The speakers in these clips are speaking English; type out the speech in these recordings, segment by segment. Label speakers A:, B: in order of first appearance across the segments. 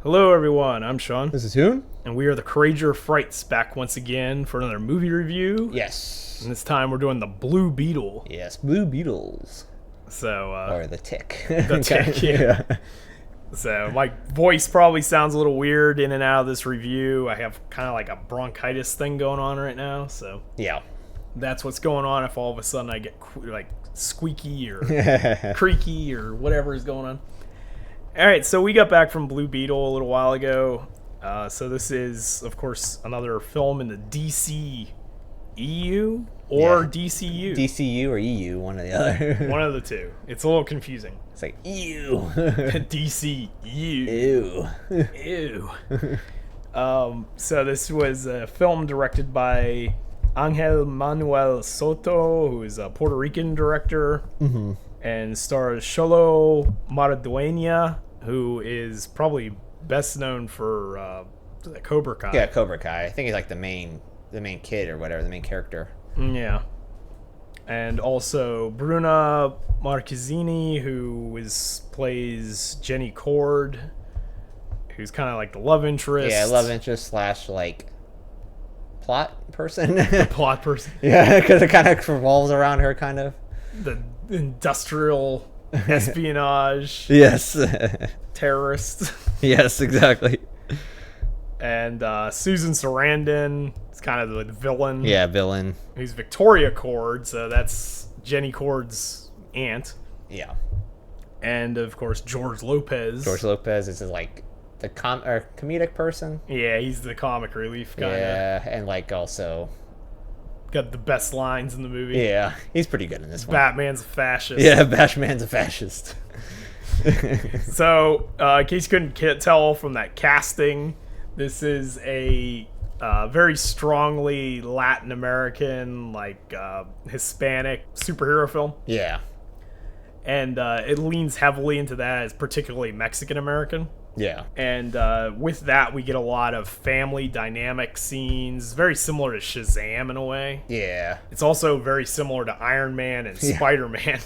A: Hello everyone, I'm Sean,
B: This is Hoon?
A: and we are the Courageour Frights back once again for another movie review.
B: Yes.
A: And this time we're doing the Blue Beetle.
B: Yes, Blue Beetles.
A: So,
B: Or the Tick.
A: the Tick, yeah. So my voice probably sounds a little weird in and out of this review. I have kind of like a bronchitis thing going on right now, so
B: Yeah.
A: that's what's going on if all of a sudden I get like squeaky or creaky or whatever is going on. All right, so we got back from Blue Beetle a little while ago. So this is, of course, another film in the DCEU or DCU.
B: DCU or EU, one or the other.
A: One of the two. It's a little confusing.
B: It's like, ew.
A: DCU.
B: Ew.
A: Ew. So this was a film directed by Angel Manuel Soto, who is a Puerto Rican director, and stars Xolo Maridueña, who is probably best known for Cobra Kai.
B: Yeah, Cobra Kai. I think he's like the main kid or whatever, the main character.
A: Yeah. And also Bruna Marquezine, who plays Jenny Cord, who's kind of like the love interest.
B: Yeah, love interest slash like plot person.
A: The plot person.
B: Yeah, because it kind of revolves around her, kind of.
A: The industrial espionage
B: Yes.
A: terrorist.
B: Yes, exactly.
A: And Susan Sarandon is kind of the villain.
B: Yeah, villain.
A: Who's Victoria Cord, so that's Jenny Cord's aunt.
B: Yeah.
A: And of course George Lopez.
B: George Lopez is like the comedic person.
A: Yeah, he's the comic relief guy.
B: Yeah, and like also,
A: Got the best lines in the movie.
B: yeah, he's pretty good in this one.
A: Batman's a fascist.
B: Yeah, Batman's a fascist.
A: So, in case you couldn't tell from that casting, this is a very strongly Latin American, like Hispanic superhero film.
B: Yeah.
A: And it leans heavily into that as particularly Mexican American.
B: Yeah.
A: And with that, we get a lot of family dynamic scenes, very similar to Shazam in a way.
B: Yeah.
A: It's also very similar to Iron Man and Spider-Man.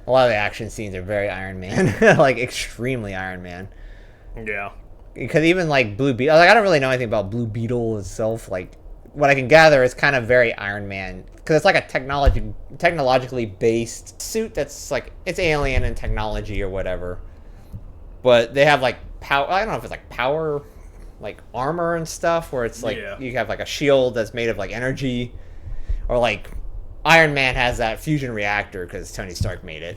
B: A lot of the action scenes are very Iron Man, like extremely Iron Man.
A: Yeah.
B: Because even like Blue Beetle, like I don't really know anything about Blue Beetle itself. Like what I can gather is kind of very Iron Man because it's like a technologically based suit that's like it's alien and technology or whatever. But they have like power. I don't know if it's like power, like armor and stuff, where it's like you have like a shield that's made of like energy, or like Iron Man has that fusion reactor because Tony Stark made it.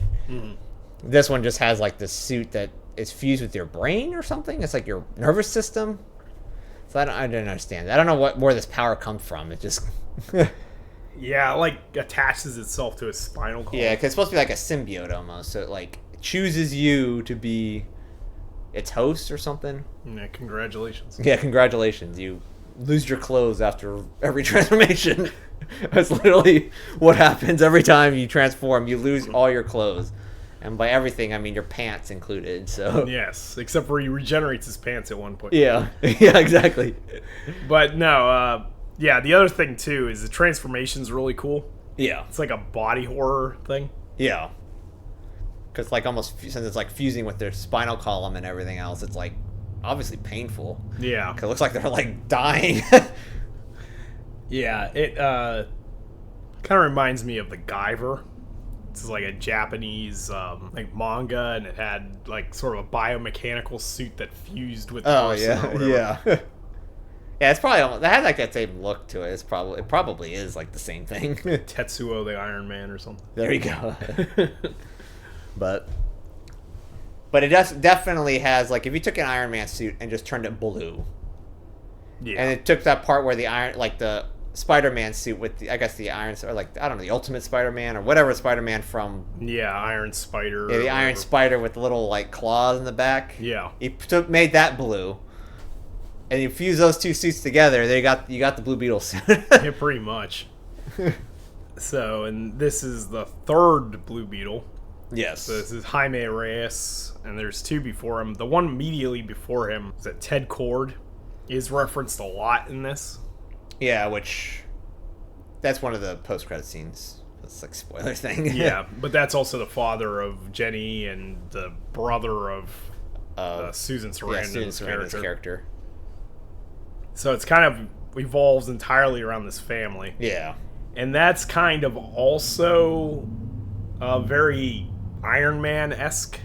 B: This one just has like this suit that is fused with your brain or something. It's like your nervous system. So I don't understand. I don't know where this power comes from. It just
A: Yeah, it, like attaches itself to his spinal cord.
B: yeah, because it's supposed to be like a symbiote almost. So it like chooses you to be its host or something.
A: Yeah, congratulations.
B: Yeah, congratulations. You lose your clothes after every transformation. That's literally what happens every time you transform. You lose all your clothes. And by everything, I mean your pants included. So
A: Yes, except for he regenerates his pants at one point.
B: yeah. Yeah, exactly.
A: But no, yeah, the other thing too is the transformation's really cool.
B: Yeah.
A: It's like a body horror thing.
B: Yeah. Because like almost since it's like fusing with their spinal column and everything else, it's like obviously painful.
A: Yeah.
B: Cause it looks like they're like dying.
A: Yeah, it kind of reminds me of the Guyver. This is like a Japanese like manga, and it had like sort of a biomechanical suit that fused with the person or whatever.
B: Yeah. Yeah, it's probably that has like that same look to it. It probably is like the same thing.
A: Tetsuo the Iron Man or something.
B: There you go. But it definitely has like if you took an Iron Man suit and just turned it blue,
A: Yeah.
B: and it took that part where the Spider-Man suit with the Iron, or like I don't know, the Ultimate Spider-Man or whatever Spider-Man from
A: Iron Spider.
B: the Iron Spider with the little like claws in the back.
A: Yeah.
B: He made that blue, and you fuse those two suits together. You got the Blue Beetle suit.
A: Yeah, pretty much. So, and this is the third Blue Beetle.
B: Yes.
A: So this is Jaime Reyes, and there's two before him. The one immediately before him is that Ted Cord is referenced a lot in this.
B: Yeah, which that's one of the post-credit scenes. That's like a spoiler thing.
A: Yeah, but that's also the father of Jenny and the brother of Susan
B: yeah, Susan
A: Sarandon's
B: Sarandon's character.
A: So it's kind of evolves entirely around this family.
B: Yeah.
A: And that's kind of also very Iron Man-esque,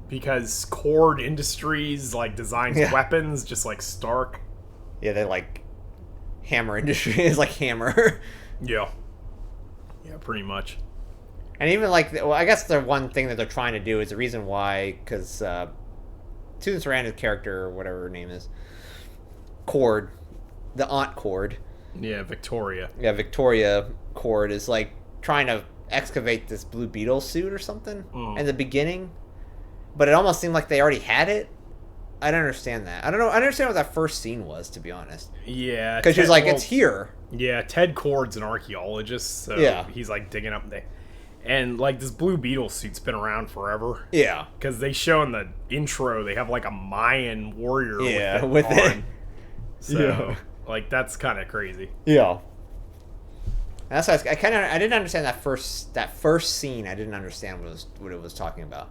A: because Cord Industries like designs weapons just like Stark.
B: Yeah, they like Hammer Industries, like Hammer.
A: Yeah, pretty much.
B: And even like, well, I guess the one thing that they're trying to do is the reason why, because Susan Sarandon's character, or whatever her name is, Cord, the Aunt Cord.
A: Yeah, Victoria.
B: Yeah, Victoria Cord is like trying to excavate this Blue Beetle suit or something in the beginning, but it almost seemed like they already had it. I don't understand that. I don't know. I don't understand what that first scene was, to be honest.
A: Yeah,
B: because she's like, it's here.
A: Yeah, Ted Cord's an archaeologist, so he's like digging up there. And like this Blue Beetle suit's been around forever.
B: Yeah,
A: because they show in the intro they have like a Mayan warrior.
B: With it.
A: So like that's kind of crazy.
B: Yeah. That's why I didn't understand that first scene. I didn't understand what it was talking about.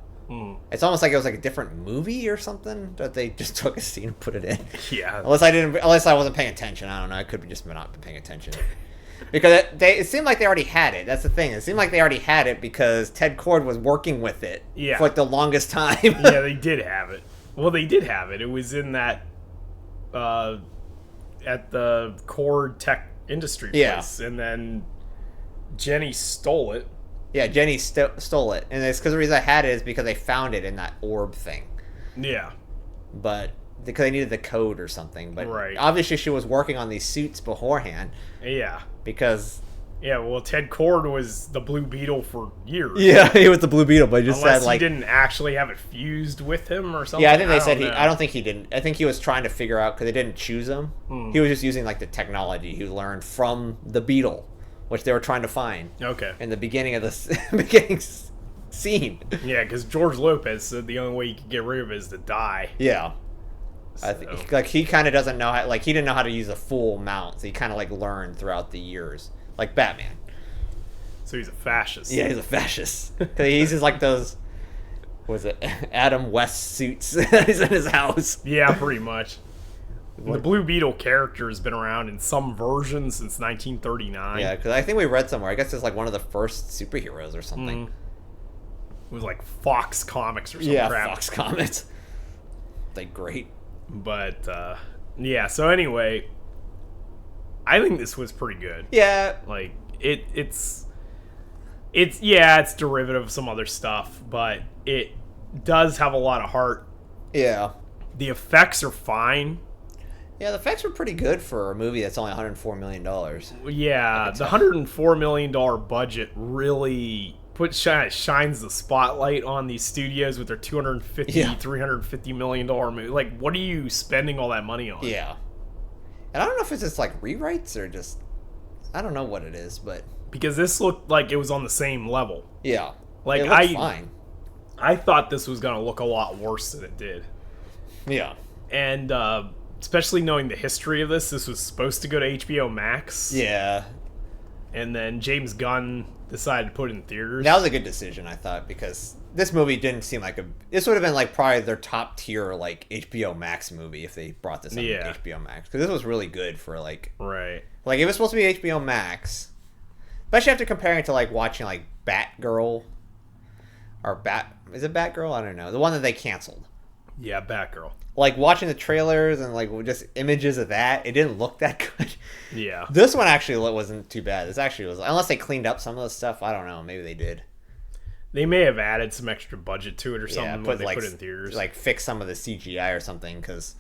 B: It's almost like it was like a different movie or something that they just took a scene and put it in.
A: Yeah.
B: Unless I wasn't paying attention. I don't know. I could be just not been paying attention. Because it seemed like they already had it. That's the thing. It seemed like they already had it because Ted Cord was working with it for like the longest time.
A: Yeah, they did have it. Well, they did have it. It was in that at the Cord Tech Industry place, and then Jenny stole it.
B: Yeah, Jenny stole it, and it's because the reason I had it is because they found it in that orb thing.
A: Yeah,
B: but because they needed the code or something. But
A: right.
B: Obviously, she was working on these suits beforehand.
A: Yeah,
B: because
A: well, Ted Cord was the Blue Beetle for years.
B: Yeah, he was the Blue Beetle, but he just
A: Unless
B: said like
A: he didn't actually have it fused with him or something.
B: Yeah, I think they said I don't think he didn't. I think he was trying to figure out because they didn't choose him. He was just using like the technology he learned from the Beetle, which they were trying to find.
A: Okay.
B: In the beginning of the beginning scene.
A: Yeah, because George Lopez said the only way you could get rid of it is to die.
B: Yeah.
A: So.
B: I think like he kind of doesn't know how, like he didn't know how to use a full mount, so he kind of like learned throughout the years, like Batman.
A: So he's a fascist.
B: Yeah, he's a fascist. He uses like those, what was it, Adam West suits he's in his house.
A: Yeah, pretty much. The Blue Beetle character has been around in some version since 1939.
B: Yeah, because I think we read somewhere. I guess it's like one of the first superheroes or something.
A: It was like Fox Comics or something.
B: Yeah,
A: crap.
B: Fox Comics. Like great.
A: But yeah. So anyway, I think this was pretty good.
B: Yeah.
A: Like it's it's derivative of some other stuff, but it does have a lot of heart.
B: Yeah.
A: The effects are fine.
B: Yeah, the effects were pretty good for a movie that's only $104 million.
A: Yeah, the $104 million budget really shines the spotlight on these studios with their $350 million movie. Like, what are you spending all that money on?
B: Yeah. And I don't know if it's just like rewrites or just, I don't know what it is, but
A: because this looked like it was on the same level.
B: Yeah.
A: Like
B: it looked fine.
A: I thought this was gonna look a lot worse than it did.
B: Yeah.
A: And especially knowing the history of this was supposed to go to HBO Max.
B: Yeah.
A: And then James Gunn decided to put it in theaters.
B: That was a good decision, I thought, because this movie didn't seem like this would have been like probably their top tier like HBO Max movie if they brought this on HBO Max, because this was really good for like like it was supposed to be HBO Max, especially after comparing it to like watching like Batgirl or is it Batgirl? I don't know, the one that they canceled.
A: Yeah, Batgirl.
B: Like watching the trailers and like just images of that, it didn't look that good.
A: Yeah.
B: This one actually wasn't too bad. This actually was, unless they cleaned up some of the stuff. I don't know. Maybe they did.
A: They may have added some extra budget to it or something when they put it in theaters.
B: Like fix some of the CGI or something, because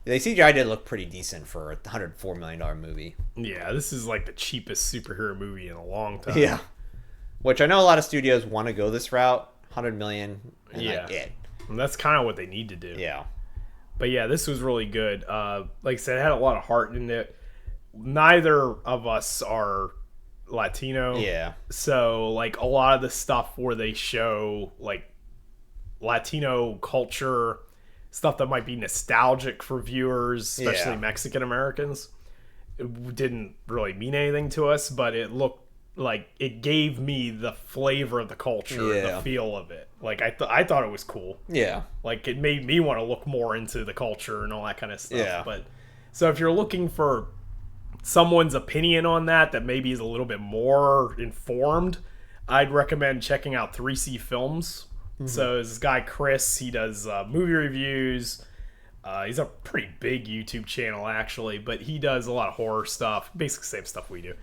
B: the CGI did look pretty decent for a $104 million movie.
A: Yeah, this is like the cheapest superhero movie in a long time.
B: Yeah. Which I know a lot of studios want to go this route, $100 million, and like it.
A: And that's kind of what they need to do.
B: Yeah.
A: But yeah, this was really good. Like I said, it had a lot of heart in it. Neither of us are Latino.
B: Yeah.
A: So like a lot of the stuff where they show like Latino culture, stuff that might be nostalgic for viewers, especially Mexican Americans, it didn't really mean anything to us, but it looked like it gave me the flavor of the culture, the feel of it. Like, I thought it was cool.
B: Yeah.
A: Like, it made me want to look more into the culture and all that kind of stuff.
B: Yeah.
A: But so if you're looking for someone's opinion on that maybe is a little bit more informed, I'd recommend checking out 3C Films. So this guy Chris, he does movie reviews. He's a pretty big YouTube channel, actually, but he does a lot of horror stuff, basically same stuff we do.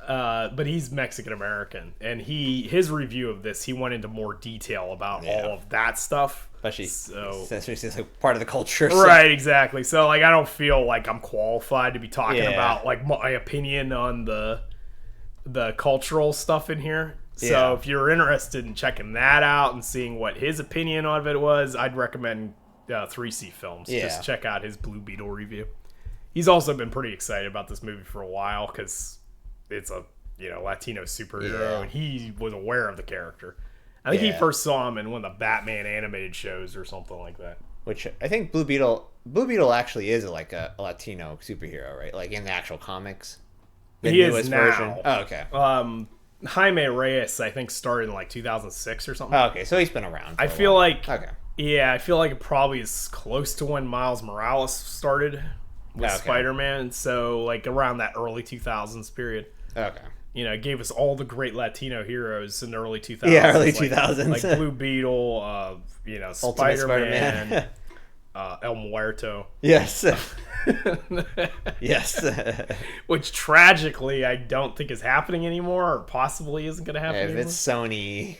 A: But he's Mexican American, and his review of this, he went into more detail about all of that stuff.
B: Especially
A: so,
B: since it's like part of the culture. So.
A: Right, exactly. So like, I don't feel like I'm qualified to be talking about like my opinion on the cultural stuff in here. So if you're interested in checking that out and seeing what his opinion of it was, I'd recommend 3C Films.
B: Yeah.
A: Just check out his Blue Beetle review. He's also been pretty excited about this movie for a while because it's a Latino superhero, and he was aware of the character. I think he first saw him in one of the Batman animated shows or something like that.
B: Which I think Blue Beetle actually is like a Latino superhero, right? Like in the actual comics. The
A: he is now.
B: Version. Oh, okay.
A: Jaime Reyes, I think, started in like 2006 or something.
B: Oh, okay, so he's been around.
A: I feel like
B: okay.
A: Yeah, I feel like it probably is close to when Miles Morales started with Spider-Man. So like around that early 2000s period.
B: Okay.
A: It gave us all the great Latino heroes in the early 2000s.
B: Yeah, early 2000s.
A: Like Blue Beetle, Spider-Man, El Muerto.
B: Yes. Yes.
A: Which tragically I don't think is happening anymore, or possibly isn't going to happen anymore.
B: If it's Sony,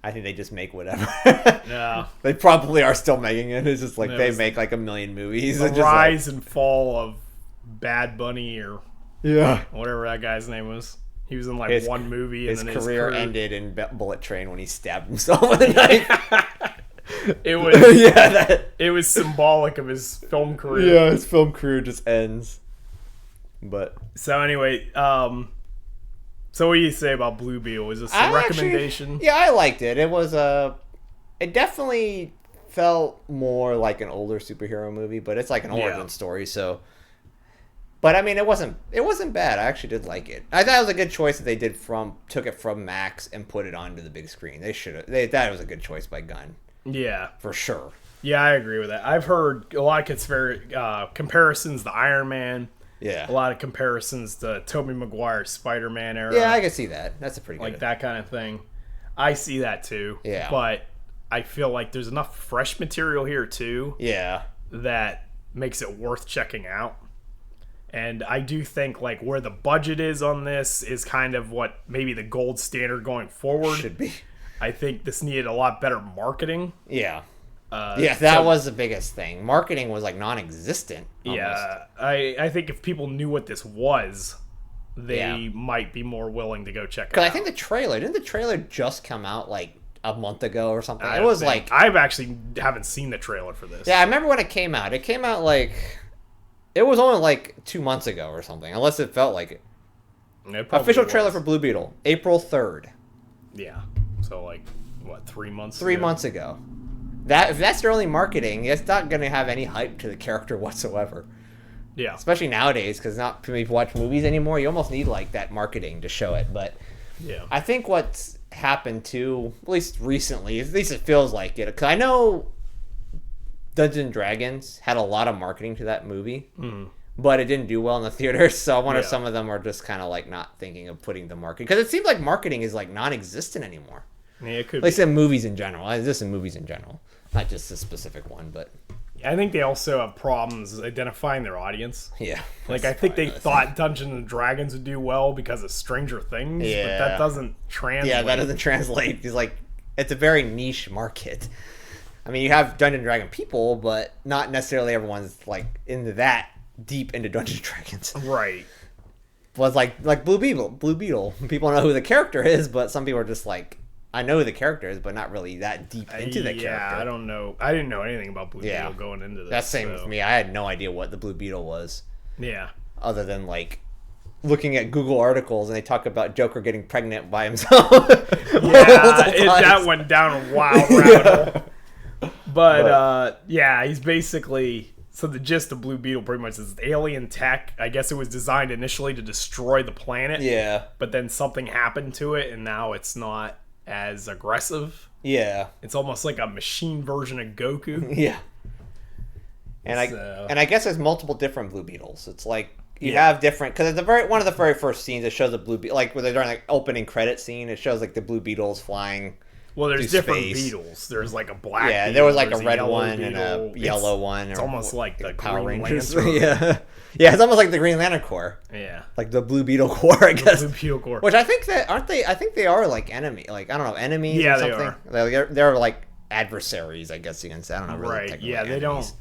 B: I think they just make whatever.
A: Yeah.
B: They probably are still making it. It's just like they make like a million movies.
A: The rise and fall of Bad Bunny or whatever that guy's name was. He was in like one movie, and
B: his
A: then
B: career ended in Bullet Train when he stabbed himself with a knife.
A: It was it was symbolic of his film career.
B: Yeah, his film career just ends. But
A: so anyway, so what do you say about Blue Beetle? Was this a recommendation?
B: Yeah, I liked it. It was it definitely felt more like an older superhero movie, but it's like an origin story, so. But I mean, it wasn't bad. I actually did like it. I thought it was a good choice that they took it from Max and put it onto the big screen. They thought it was a good choice by Gunn.
A: Yeah,
B: for sure.
A: Yeah, I agree with that. I've heard a lot of comparisons to Iron Man.
B: Yeah,
A: a lot of comparisons to Tobey Maguire's Spider-Man era.
B: Yeah, I can see that. That's a pretty good
A: that kind of thing. I see that too.
B: Yeah,
A: but I feel like there's enough fresh material here too.
B: Yeah,
A: that makes it worth checking out. And I do think like where the budget is on this is kind of what maybe the gold standard going forward
B: should be.
A: I think this needed a lot better marketing.
B: Yeah. That was the biggest thing. Marketing was like non-existent. Almost.
A: Yeah. I think if people knew what this was, they might be more willing to go check it out.
B: Because I think didn't the trailer just come out like a month ago or something? It was like
A: I've actually haven't seen the trailer for this.
B: Yeah, I remember when it came out. It came out like it was only like 2 months ago or something, unless it felt like it. Official trailer for Blue Beetle, April 3rd.
A: Yeah. So like what, 3 months?
B: 3 months ago. If that's early marketing, it's not going to have any hype to the character whatsoever.
A: Yeah.
B: Especially nowadays, because not too many people watch movies anymore. You almost need like that marketing to show it. But
A: yeah, I
B: think what's happened too, at least recently, at least it feels like it. Because I know Dungeons & Dragons had a lot of marketing to that movie, but it didn't do well in the theaters. So I wonder if some of them are just kind of like not thinking of putting the marketing, because it seems like marketing is like non-existent anymore.
A: Yeah, it could.
B: At least in movies in general. Just in movies in general, not just this specific one, but.
A: I think they also have problems identifying their audience.
B: Yeah.
A: Like, I think they thought Dungeons and Dragons would do well because of Stranger Things, but that doesn't translate.
B: Yeah, that doesn't translate. It's like, it's a very niche market. I mean, you have Dungeons and Dragon people, but not necessarily everyone's, like, into that deep into Dungeons and Dragons.
A: Right.
B: Was like Blue Beetle. People know who the character is, but some people are just like, I know who the character is, but not really that deep into the character.
A: Yeah, I don't know. I didn't know anything about Blue Beetle going into this.
B: That's same with me. I had no idea what the Blue Beetle was.
A: Yeah.
B: Other than, like, looking at Google articles, and they talk about Joker getting pregnant by himself.
A: That went down a wild rabbit hole. But he's basically... So the gist of Blue Beetle pretty much is alien tech. I guess it was designed initially to destroy the planet.
B: Yeah.
A: But then something happened to it, and now it's not as aggressive.
B: Yeah.
A: It's almost like a machine version of Goku.
B: Yeah. And I guess there's multiple different Blue Beetles. It's like you have different, because at one of the very first scenes it shows a Blue Beetle, like when they're during like opening credit scene, it shows like the Blue Beetles flying.
A: Well, there's different beetles. There's like a black beetle.
B: There was like a red one
A: beetle.
B: and a yellow one.
A: It's almost like the
B: Power
A: Green
B: Rangers.
A: Lantern.
B: Yeah, it's almost like the Green Lantern Corps.
A: Yeah,
B: like the Blue Beetle Corps, I guess.
A: Blue Beetle Corps.
B: Which I think that aren't they? I think they are like enemy. Like I don't know, enemies.
A: Yeah,
B: or something.
A: they are.
B: They're like adversaries, I guess you can say. I don't know. Really,
A: right? Yeah, they
B: enemies.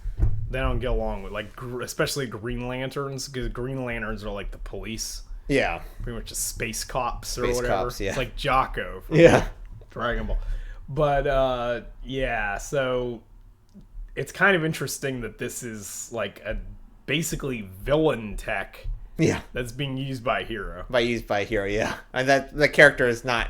A: don't get along with like especially Green Lanterns, because Green Lanterns are like the police.
B: Yeah,
A: pretty much just space cops or
B: space
A: whatever.
B: Cops, yeah.
A: It's like Jocko from Dragon Ball. But so it's kind of interesting that this is like a basically villain tech.
B: Yeah,
A: that's being used by Hero.
B: Yeah, and that the character is not.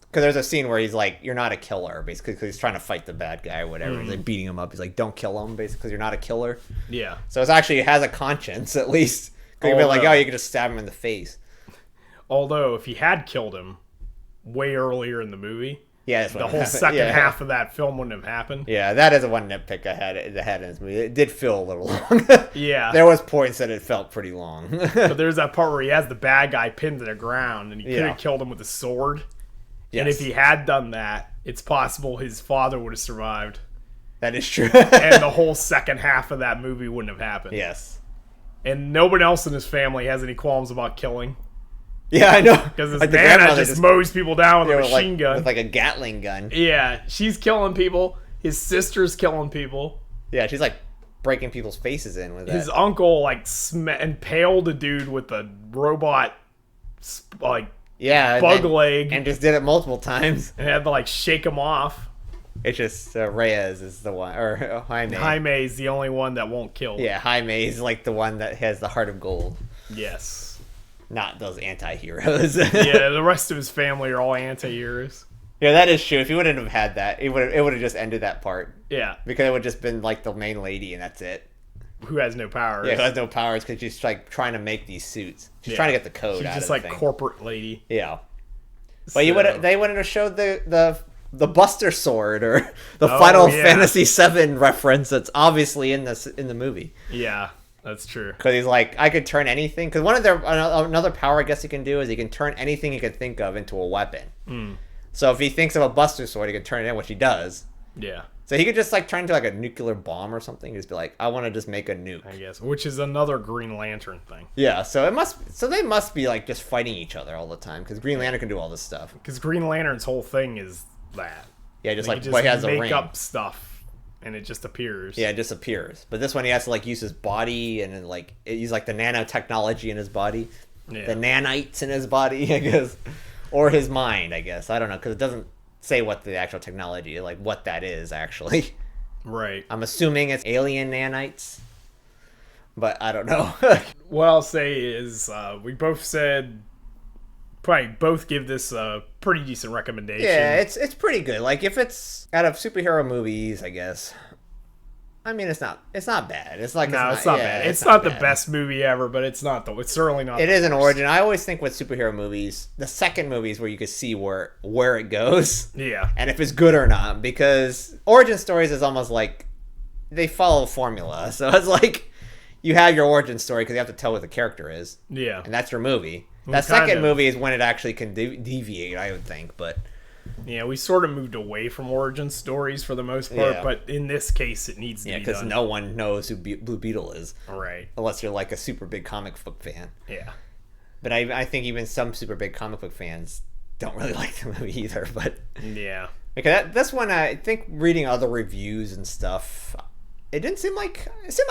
B: Because there's a scene where he's like, "You're not a killer," basically, because he's trying to fight the bad guy or whatever. He's like beating him up. He's like, "Don't kill him," basically, because you're not a killer.
A: Yeah.
B: So it has a conscience at least. Could be like, "Oh, you could just stab him in the face."
A: Although, if he had killed him way earlier in the movie, the whole second half of that film wouldn't have happened.
B: Yeah, that is one nitpick I had in this movie. It did feel a little long.
A: Yeah.
B: There was points that it felt pretty long.
A: But there's that part where he has the bad guy pinned to the ground, and he could have killed him with a sword. Yes. And if he had done that, it's possible his father would have survived.
B: That is true.
A: And the whole second half of that movie wouldn't have happened.
B: Yes.
A: And nobody else in his family has any qualms about killing.
B: Yeah, I know.
A: Because his Nana just mows people down with a machine gun.
B: With like a Gatling gun.
A: Yeah, she's killing people. His sister's killing people.
B: Yeah, she's like breaking people's faces in with that.
A: His uncle like impaled a dude with a robot bug leg.
B: And just did it multiple times.
A: And had to like shake him off.
B: It's just Reyes is the one, or Jaime.
A: Jaime is the only one that won't kill.
B: Yeah, Jaime is like the one that has the heart of gold.
A: Yes.
B: Not those anti-heroes.
A: Yeah, the rest of his family are all anti-heroes.
B: Yeah, that is true. If he wouldn't have had that, it would have just ended that part.
A: Yeah.
B: Because it would have just been like the main lady and that's it.
A: Who has no powers.
B: Yeah, who has no powers because she's like trying to make these suits. She's trying to get the code out of the thing.
A: She's just like corporate lady.
B: Yeah. But they wouldn't have showed the Buster Sword or the Final Fantasy VII reference that's obviously in the movie.
A: Yeah, that's true.
B: Because he's like, I could turn anything. Because another power I guess he can do is he can turn anything he can think of into a weapon.
A: Mm.
B: So if he thinks of a Buster Sword, he can turn it in, which he does.
A: Yeah.
B: So he could just like turn into like a nuclear bomb or something. Just be like, I want to just make a nuke.
A: I guess, which is another Green Lantern thing.
B: Yeah. So they must be like just fighting each other all the time because Green Lantern can do all this stuff.
A: Because Green Lantern's whole thing is that.
B: Yeah, just he has a ring.
A: Make up stuff, and it just appears.
B: Yeah, it just appears. But this one, he has to like use his body and then like use like the nanotechnology in his body, the nanites in his body, I guess, or his mind, I guess. I don't know because it doesn't say what the actual technology, like what that is actually.
A: Right.
B: I'm assuming it's alien nanites, but I don't know.
A: What I'll say is, we both said. Probably both give this a pretty decent recommendation.
B: Yeah, it's pretty good. Like if it's out of superhero movies, I guess. I mean, it's not bad. It's like
A: it's not bad. It's not the best movie ever, but it's certainly not.
B: It is an origin. I always think with superhero movies, the second movie is where you can see where it goes.
A: Yeah.
B: And if it's good or not, because origin stories is almost like they follow a formula. So it's like you have your origin story because you have to tell what the character is.
A: Yeah.
B: And that's your movie. That second movie is when it actually can deviate, I would think, but...
A: Yeah, we sort of moved away from origin stories for the most part, but in this case, it needs to be done. Yeah, because
B: no one knows who Blue Beetle is.
A: Right.
B: Unless you're like a super big comic book fan.
A: Yeah.
B: But I think even some super big comic book fans don't really like the movie either, but...
A: Yeah.
B: Because this one, I think reading other reviews and stuff, it seemed like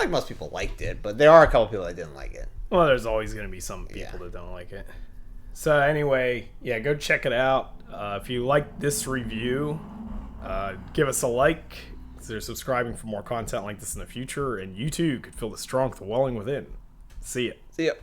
B: most people liked it, but there are a couple people that didn't like it.
A: Well, there's always going to be some people that don't like it. So anyway, go check it out. If you like this review, give us a like. Consider subscribing for more content like this in the future. And you too could feel the strength welling within. See ya.
B: See ya.